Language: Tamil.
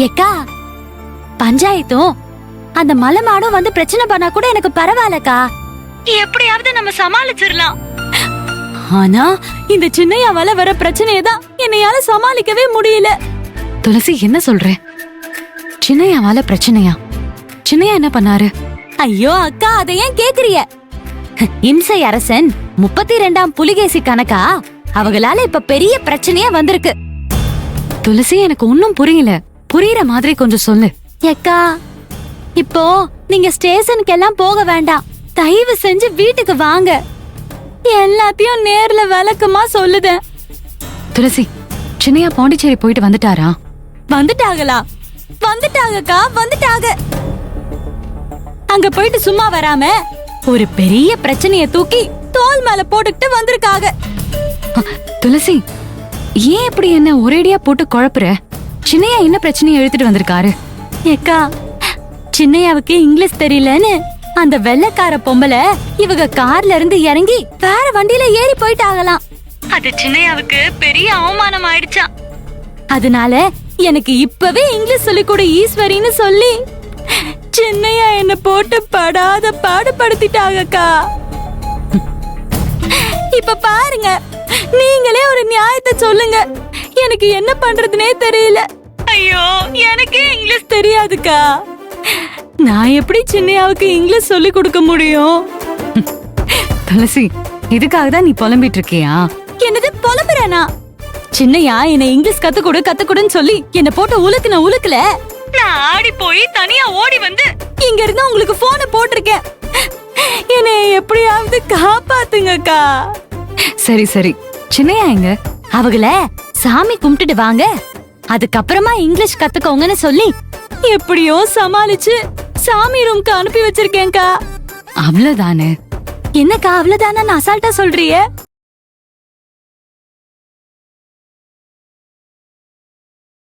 ஏக்கா, பஞ்சாயத்தும் அந்த மலை மாடும் வந்து பிரச்சனை பண்ணா கூட எனக்கு பரவாயில்லக்கா. எப்படியாவது நம்ம சமாளிச்சிடலாம். ஆனா இந்த சின்னையாவால வர பிரச்சனையை தான் என்னையால சமாளிக்கவே முடியல. துளசி, என்ன சொல்ற? சின்னையாவால பிரச்சனையா? சின்னையா என்ன பண்ணாரு? ஐயோ அக்கா, அதை ஏன் கேக்குறிய? இம்சை அரசன் 32ஆம் புலிகேசி கணக்கா அவங்களால இப்ப பெரிய பிரச்சனையா வந்திருக்கு. துளசி, எனக்கு ஒன்னும் புரியல. புரியுற மாதிரி கொஞ்சம் சொல்லு. ஏக்கா, இப்போ நீங்க ஸ்டேஷனுக்கு எல்லாம் போக வேண்டாம். தயவு செஞ்சு வீட்டுக்கு வாங்க. எல்லாத்தையும் நேர்ல விளக்கமா சொல்லுதேன். துளசி, சின்னையா பாண்டிச்சேரி போயிட்டு வந்துட்டாரா? வந்துட்டாங்களா? வந்துட்டாங்கக்கா, வந்துட்டாங்க. அங்க போயிட்டு சும்மா வராம ஒரு பெரிய பிரச்சனைய தூக்கி தோல் மேல போட்டுக்கிட்டு வந்திருக்காங்க. துளசி, ஏன் இப்படி என்ன ஒரேடியா போட்டு குழப்புற? சின்னையா என்ன பிரச்சனையை எழுத்துட்டு வந்திருக்காரு? ஏக்கா, சின்னையாவுக்கு இங்கிலீஷ் தெரியலன்னு அந்த வெள்ளைக்கார பொம்பளை இவங்க கார்ல இருந்து இறங்கி வேற வண்டியில ஏறி போயிட்டாங்களாம். அது சின்னையாவுக்கு பெரிய அவமானம் ஆயிடுச்சாம். அதனால எனக்கு இப்பவே இங்கிலீஷ் சொல்லி கொடு ஈஸ்வரின்னு சொல்லி சின்னையா என்ன போட்டு படாத பாடுபடுத்திட்டாங்கக்கா. இப்ப பாருங்க, நீங்களே ஒரு நியாயத்தை சொல்லுங்க. எனக்கு என்ன பண்றதுனே தெரியல. ஐயோ, எனக்கே இங்கிலீஷ் தெரியாதுக்கா. நான் எப்படி சின்னையாவுக்கு இங்கிலீஷ் சொல்லி கொடுக்க முடியும்? துளசி, இதுக்காக தான் நீ புலம்பிட்டு இருக்கியா? என்னது புலம்புறேனா? சின்னையா என்ன இங்கிலீஷ் கத்துக்கொடுன்னு சொல்லி என்ன போட்டு உலுக்கல. நான் ஆடி போய் தனியா ஓடி வந்து இங்க இருந்து உங்களுக்கு போன போட்டிருக்கேன். என்னை எப்படியாவது காப்பாத்துங்கக்கா. சரி சரி, சின்னையா எங்க? அவங்கள சாமி கும்பிட்டுட்டு வாங்க, அதுக்கப்புறமா இங்கிலீஷ் கத்துக்கோங்கன்னு சொல்லி எப்படியோ சமாளிச்சு சாமி ரூம்க்கு அனுப்பி வச்சிருக்கேன்க்கா. அவ்வளவுதானே? என்னக்கா அவ்வளவுதானே அசால்ட்டா சொல்றியே?